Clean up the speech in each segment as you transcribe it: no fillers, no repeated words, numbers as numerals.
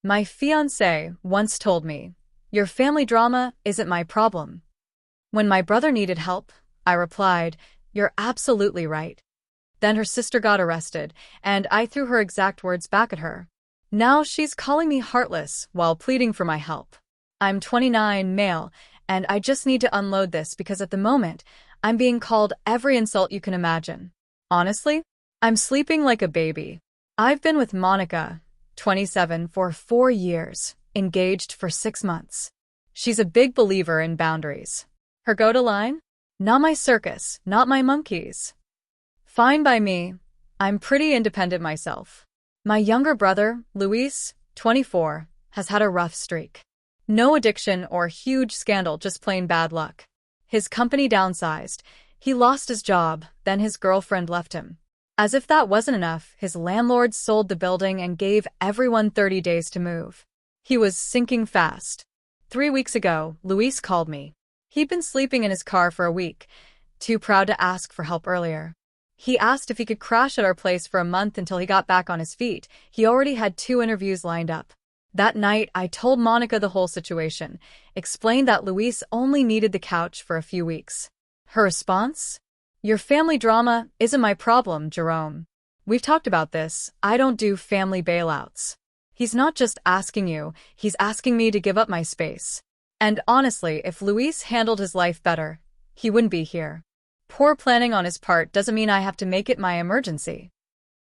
My fiancé once told me, "Your family drama isn't my problem." When my brother needed help, I replied, "You're absolutely right." Then her sister got arrested, and I threw her exact words back at her. Now she's calling me heartless while pleading for my help. I'm 29, male, and I just need to unload this because at the moment, I'm being called every insult you can imagine. Honestly, I'm sleeping like a baby. I've been with Monica, 27, for 4 years, engaged for 6 months. She's a big believer in boundaries. Her go-to line? Not my circus, not my monkeys. Fine by me. I'm pretty independent myself. My younger brother, Luis, 24, has had a rough streak. No addiction or huge scandal, just plain bad luck. His company downsized. He lost his job, then his girlfriend left him. As if that wasn't enough, his landlord sold the building and gave everyone 30 days to move. He was sinking fast. 3 weeks ago, Luis called me. He'd been sleeping in his car for a week, too proud to ask for help earlier. He asked if he could crash at our place for a month until he got back on his feet. He already had 2 interviews lined up. That night, I told Monica the whole situation, explained that Luis only needed the couch for a few weeks. Her response? "Your family drama isn't my problem, Jerome. We've talked about this. I don't do family bailouts." He's not just asking you, he's asking me to give up my space. And honestly, if Luis handled his life better, he wouldn't be here. Poor planning on his part doesn't mean I have to make it my emergency.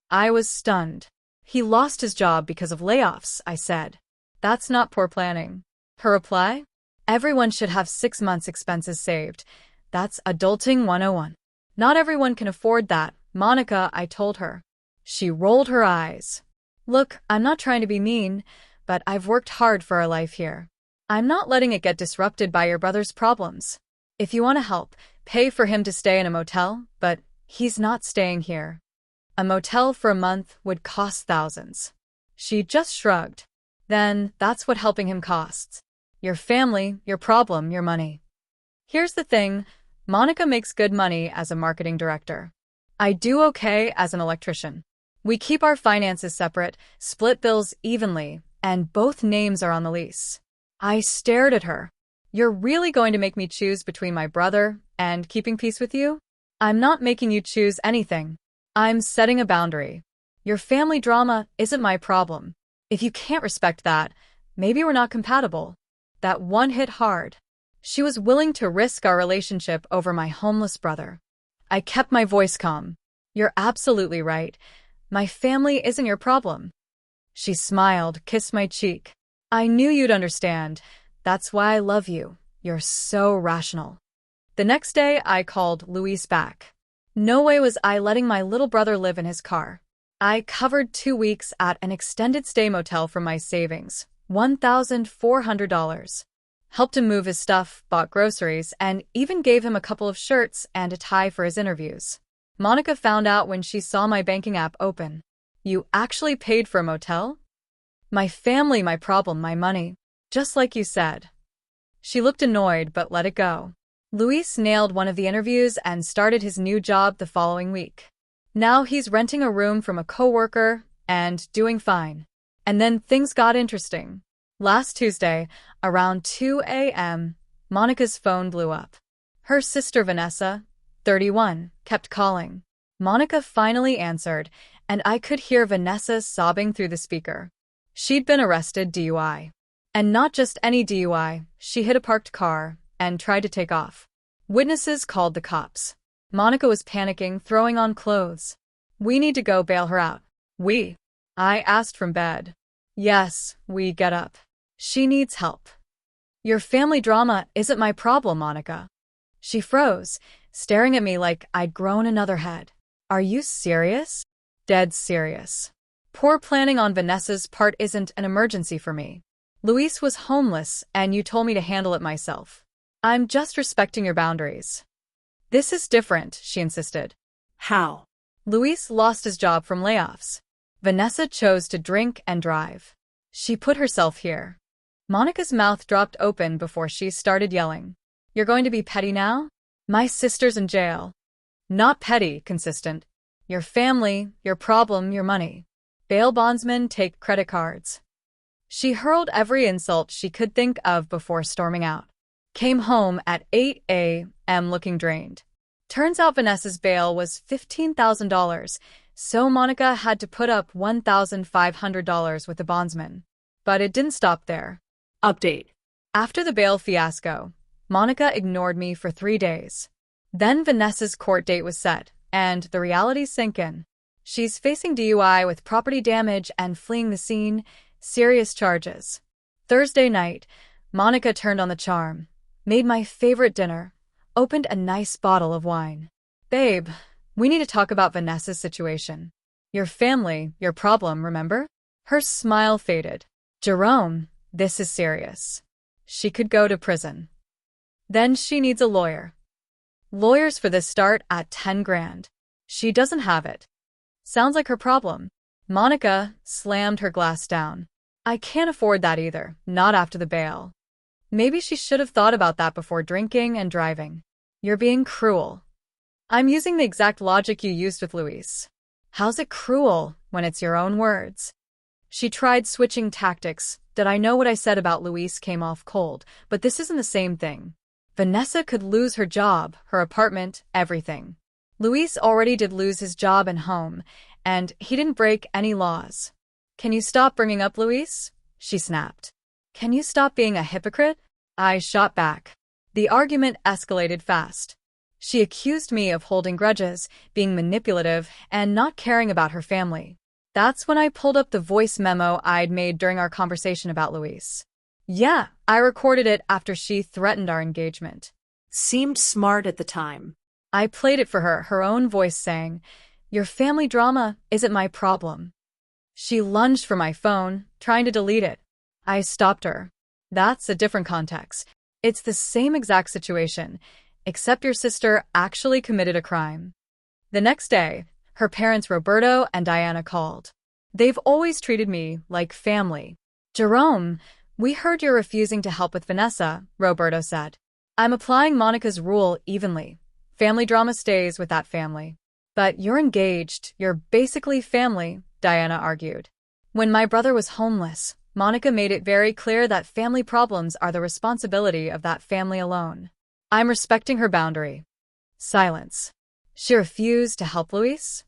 I was stunned. He lost his job because of layoffs, I said. That's not poor planning. Her reply? Everyone should have 6 months' expenses saved. That's adulting 101. Not everyone can afford that, Monica, I told her. She rolled her eyes. Look, I'm not trying to be mean, but I've worked hard for our life here. I'm not letting it get disrupted by your brother's problems. If you want to help, pay for him to stay in a motel, but he's not staying here. A motel for a month would cost thousands. She just shrugged. Then that's what helping him costs. Your family, your problem, your money. Here's the thing, Monica makes good money as a marketing director. I do okay as an electrician. We keep our finances separate, split bills evenly, and both names are on the lease. I stared at her. You're really going to make me choose between my brother and keeping peace with you? I'm not making you choose anything. I'm setting a boundary. Your family drama isn't my problem. If you can't respect that, maybe we're not compatible. That one hit hard. She was willing to risk our relationship over my homeless brother. I kept my voice calm. You're absolutely right. My family isn't your problem. She smiled, kissed my cheek. I knew you'd understand. That's why I love you. You're so rational. The next day, I called Luis back. No way was I letting my little brother live in his car. I covered 2 weeks at an extended stay motel from my savings, $1,400. Helped him move his stuff, bought groceries, and even gave him a couple of shirts and a tie for his interviews. Monica found out when she saw my banking app open. You actually paid for a motel? My family, my problem, my money. Just like you said. She looked annoyed but let it go. Luis nailed one of the interviews and started his new job the following week. Now he's renting a room from a coworker and doing fine. And then things got interesting. Last Tuesday, around 2 a.m., Monica's phone blew up. Her sister Vanessa, 31, kept calling. Monica finally answered, and I could hear Vanessa sobbing through the speaker. She'd been arrested DUI. And not just any DUI, she hit a parked car and tried to take off. Witnesses called the cops. Monica was panicking, throwing on clothes. We need to go bail her out. We? I asked from bed. Yes, we get up. She needs help. Your family drama isn't my problem, Monica. She froze, staring at me like I'd grown another head. Are you serious? Dead serious. Poor planning on Vanessa's part isn't an emergency for me. Luis was homeless, and you told me to handle it myself. I'm just respecting your boundaries. This is different, she insisted. How? Luis lost his job from layoffs. Vanessa chose to drink and drive. She put herself here. Monica's mouth dropped open before she started yelling. You're going to be petty now? My sister's in jail. Not petty, consistent. Your family, your problem, your money. Bail bondsmen take credit cards. She hurled every insult she could think of before storming out. Came home at 8 a.m. looking drained. Turns out Vanessa's bail was $15,000, so Monica had to put up $1,500 with the bondsman. But it didn't stop there. Update. After the bail fiasco, Monica ignored me for 3 days. Then Vanessa's court date was set, and the reality sank in. She's facing DUI with property damage and fleeing the scene, serious charges. Thursday night, Monica turned on the charm, made my favorite dinner, opened a nice bottle of wine. Babe, we need to talk about Vanessa's situation. Your family, your problem, remember? Her smile faded. Jerome, this is serious. She could go to prison. Then she needs a lawyer. Lawyers for this start at 10 grand. She doesn't have it. Sounds like her problem. Monica slammed her glass down. I can't afford that either, not after the bail. Maybe she should have thought about that before drinking and driving. You're being cruel. I'm using the exact logic you used with Luis. How's it cruel when it's your own words? She tried switching tactics. Did I know what I said about Luis came off cold, but this isn't the same thing. Vanessa could lose her job, her apartment, everything. Luis already did lose his job and home, and he didn't break any laws. Can you stop bringing up Luis? She snapped. Can you stop being a hypocrite? I shot back. The argument escalated fast. She accused me of holding grudges, being manipulative, and not caring about her family. That's when I pulled up the voice memo I'd made during our conversation about Luis. Yeah, I recorded it after she threatened our engagement. Seemed smart at the time. I played it for her, her own voice saying, "Your family drama isn't my problem." She lunged for my phone, trying to delete it. I stopped her. That's a different context. It's the same exact situation, except your sister actually committed a crime. The next day, her parents Roberto and Diana called. They've always treated me like family. Jerome, we heard you're refusing to help with Vanessa, Roberto said. I'm applying Monica's rule evenly. Family drama stays with that family. But you're engaged, you're basically family, Diana argued. When my brother was homeless, Monica made it very clear that family problems are the responsibility of that family alone. I'm respecting her boundary. Silence. She refused to help Luis?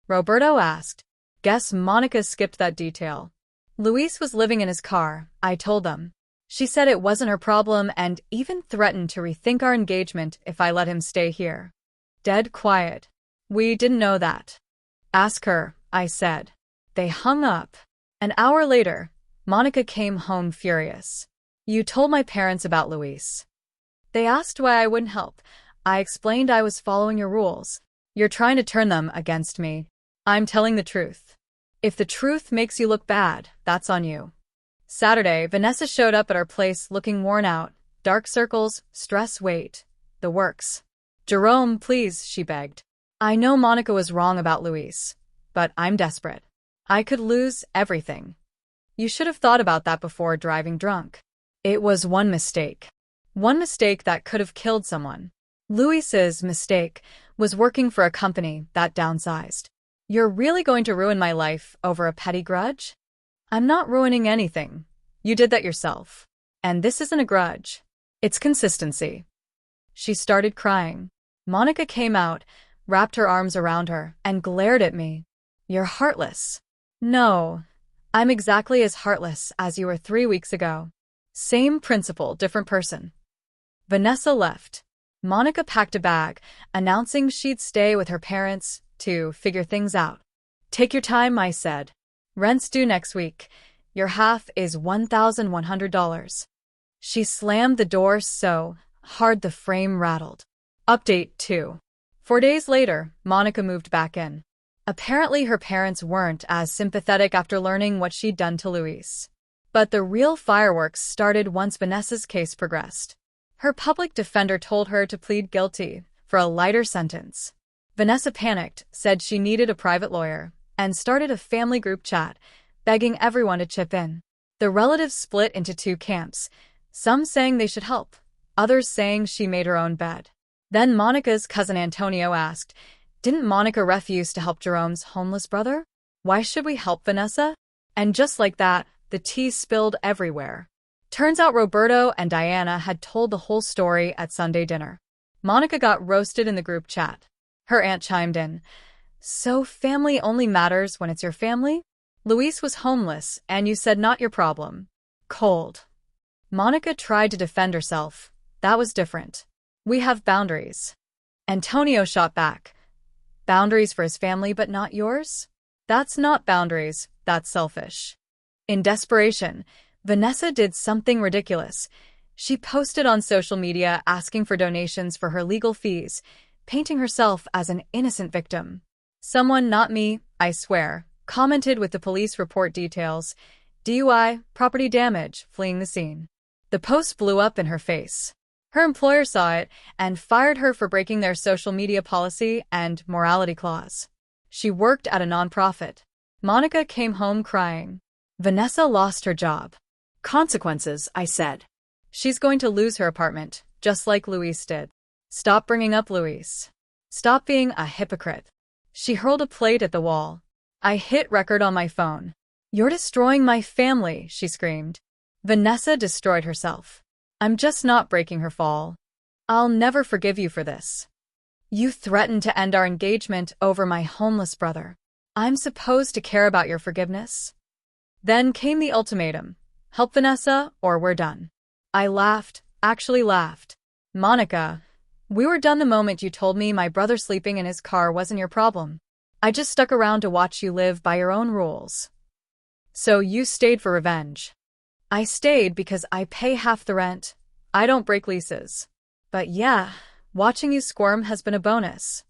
Roberto asked. Guess Monica skipped that detail. Luis was living in his car, I told them. She said it wasn't her problem and even threatened to rethink our engagement if I let him stay here. Dead quiet. We didn't know that. Ask her, I said. They hung up. An hour later, Monica came home furious. You told my parents about Luis. They asked why I wouldn't help. I explained I was following your rules. You're trying to turn them against me. I'm telling the truth. If the truth makes you look bad, that's on you. Saturday, Vanessa showed up at our place looking worn out, dark circles, stress, weight, the works. Jerome, please, she begged. I know Monica was wrong about Luis, but I'm desperate. I could lose everything. You should have thought about that before driving drunk. It was one mistake. One mistake that could have killed someone. Luis's mistake was working for a company that downsized. You're really going to ruin my life over a petty grudge? I'm not ruining anything. You did that yourself. And this isn't a grudge. It's consistency. She started crying. Monica came out, wrapped her arms around her, and glared at me. You're heartless. No, I'm exactly as heartless as you were 3 weeks ago. Same principle, different person. Vanessa left. Monica packed a bag, announcing she'd stay with her parents to figure things out. Take your time, I said. Rent's due next week. Your half is $1,100. She slammed the door so hard the frame rattled. Update 2. 4 days later, Monica moved back in. Apparently her parents weren't as sympathetic after learning what she'd done to Luis. But the real fireworks started once Vanessa's case progressed. Her public defender told her to plead guilty for a lighter sentence. Vanessa panicked, said she needed a private lawyer, and started a family group chat, begging everyone to chip in. The relatives split into 2 camps, some saying they should help, others saying she made her own bed. Then Monica's cousin Antonio asked, didn't Monica refuse to help Jerome's homeless brother? Why should we help Vanessa? And just like that, the tea spilled everywhere. Turns out Roberto and Diana had told the whole story at Sunday dinner. Monica got roasted in the group chat. Her aunt chimed in. So family only matters when it's your family? Luis was homeless, and you said not your problem. Cold. Monica tried to defend herself. That was different. We have boundaries. Antonio shot back. Boundaries for his family but not yours? That's not boundaries, that's selfish. In desperation, Vanessa did something ridiculous. She posted on social media asking for donations for her legal fees, painting herself as an innocent victim. Someone, not me, I swear, commented with the police report details. DUI, property damage, fleeing the scene. The post blew up in her face. Her employer saw it and fired her for breaking their social media policy and morality clause. She worked at a nonprofit. Monica came home crying. Vanessa lost her job. Consequences, I said. She's going to lose her apartment, just like Luis did. Stop bringing up Luis. Stop being a hypocrite. She hurled a plate at the wall. I hit record on my phone. You're destroying my family, she screamed. Vanessa destroyed herself. I'm just not breaking her fall. I'll never forgive you for this. You threatened to end our engagement over my homeless brother. I'm supposed to care about your forgiveness? Then came the ultimatum. Help Vanessa, or we're done. I laughed, actually laughed. Monica, we were done the moment you told me my brother sleeping in his car wasn't your problem. I just stuck around to watch you live by your own rules. So you stayed for revenge. I stayed because I pay half the rent. I don't break leases. But yeah, watching you squirm has been a bonus.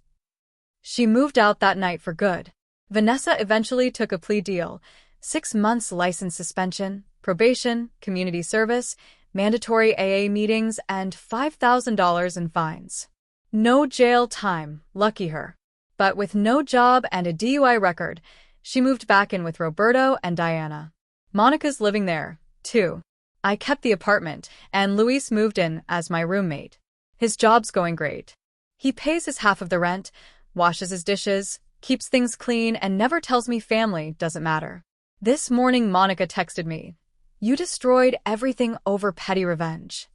She moved out that night for good. Vanessa eventually took a plea deal. 6 months license suspension, probation, community service, mandatory AA meetings, and $5,000 in fines. No jail time, lucky her. But with no job and a DUI record, she moved back in with Roberto and Diana. Monica's living there, too. I kept the apartment, and Luis moved in as my roommate. His job's going great. He pays his half of the rent, washes his dishes, keeps things clean, and never tells me family doesn't matter. This morning Monica texted me, "You destroyed everything over petty revenge."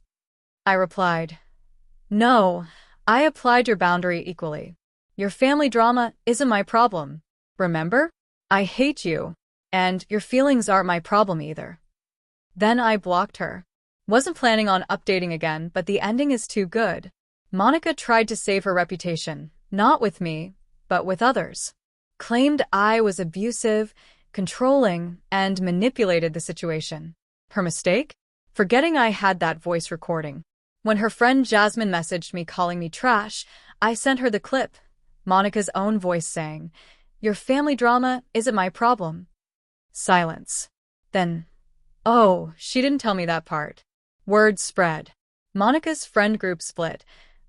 I replied, "No, I applied your boundary equally. Your family drama isn't my problem. Remember? I hate you, and your feelings aren't my problem either." Then I blocked her. Wasn't planning on updating again, but the ending is too good. Monica tried to save her reputation, not with me, but with others. Claimed I was abusive, controlling, and manipulated the situation. Her mistake? Forgetting I had that voice recording. When her friend Jasmine messaged me calling me trash, I sent her the clip. Monica's own voice saying, "Your family drama isn't my problem." Silence. Then, oh, she didn't tell me that part. Word spread. Monica's friend group split.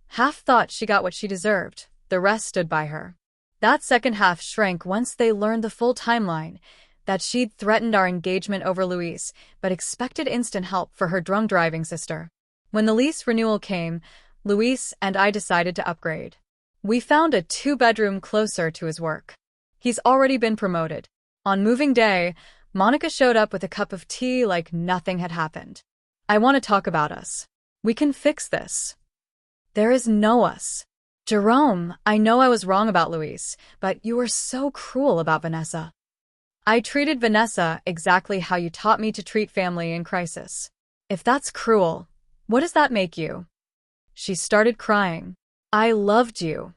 Half thought she got what she deserved. The rest stood by her. That second half shrank once they learned the full timeline, that she'd threatened our engagement over Luis, but expected instant help for her drunk driving sister. When the lease renewal came, Luis and I decided to upgrade. We found a 2-bedroom closer to his work. He's already been promoted. On moving day, Monica showed up with a cup of tea like nothing had happened. "I want to talk about us. We can fix this." There is no us. "Jerome, I know I was wrong about Luis, but you were so cruel about Vanessa." "I treated Vanessa exactly how you taught me to treat family in crisis. If that's cruel, what does that make you?" She started crying. "I loved you.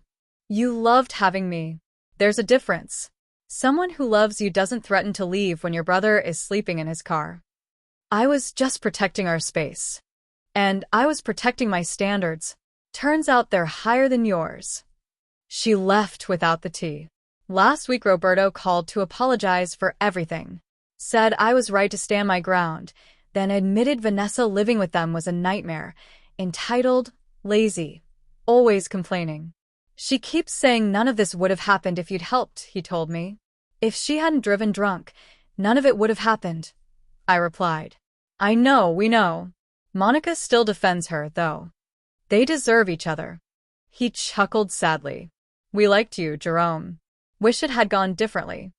You loved having me. There's a difference. Someone who loves you doesn't threaten to leave when your brother is sleeping in his car. I was just protecting our space. And I was protecting my standards. Turns out they're higher than yours." She left without the tea. Last week Roberto called to apologize for everything. Said I was right to stand my ground, then admitted Vanessa living with them was a nightmare. Entitled, lazy, always complaining. "She keeps saying none of this would have happened if you'd helped," he told me. "If she hadn't driven drunk, none of it would have happened," I replied. "I know, we know." Monica still defends her, though. They deserve each other. He chuckled sadly. "We liked you, Jerome. Wish it had gone differently."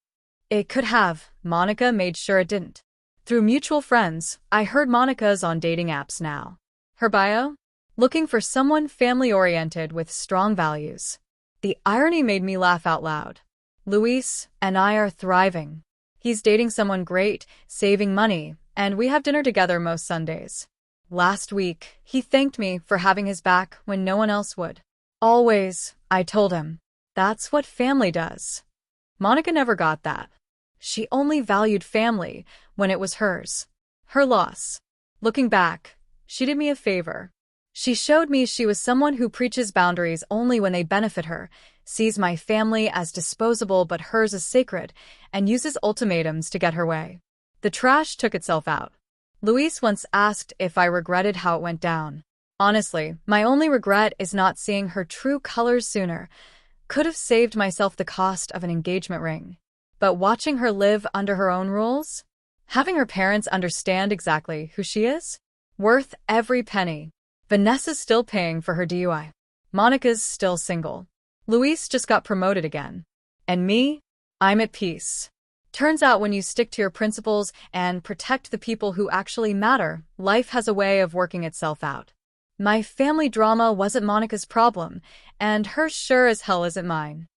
It could have. Monica made sure it didn't. Through mutual friends, I heard Monica's on dating apps now. Her bio? Looking for someone family-oriented with strong values. The irony made me laugh out loud. Luis and I are thriving. He's dating someone great, saving money, and we have dinner together most Sundays. Last week, he thanked me for having his back when no one else would. Always, I told him. That's what family does. Monica never got that. She only valued family when it was hers. Her loss. Looking back, she did me a favor. She showed me she was someone who preaches boundaries only when they benefit her, sees my family as disposable but hers as sacred, and uses ultimatums to get her way. The trash took itself out. Luis once asked if I regretted how it went down. Honestly, my only regret is not seeing her true colors sooner. Could have saved myself the cost of an engagement ring. But watching her live under her own rules? Having her parents understand exactly who she is? Worth every penny. Vanessa's still paying for her DUI. Monica's still single. Luis just got promoted again. And me? I'm at peace. Turns out when you stick to your principles and protect the people who actually matter, life has a way of working itself out. My family drama wasn't Monica's problem, and hers sure as hell isn't mine.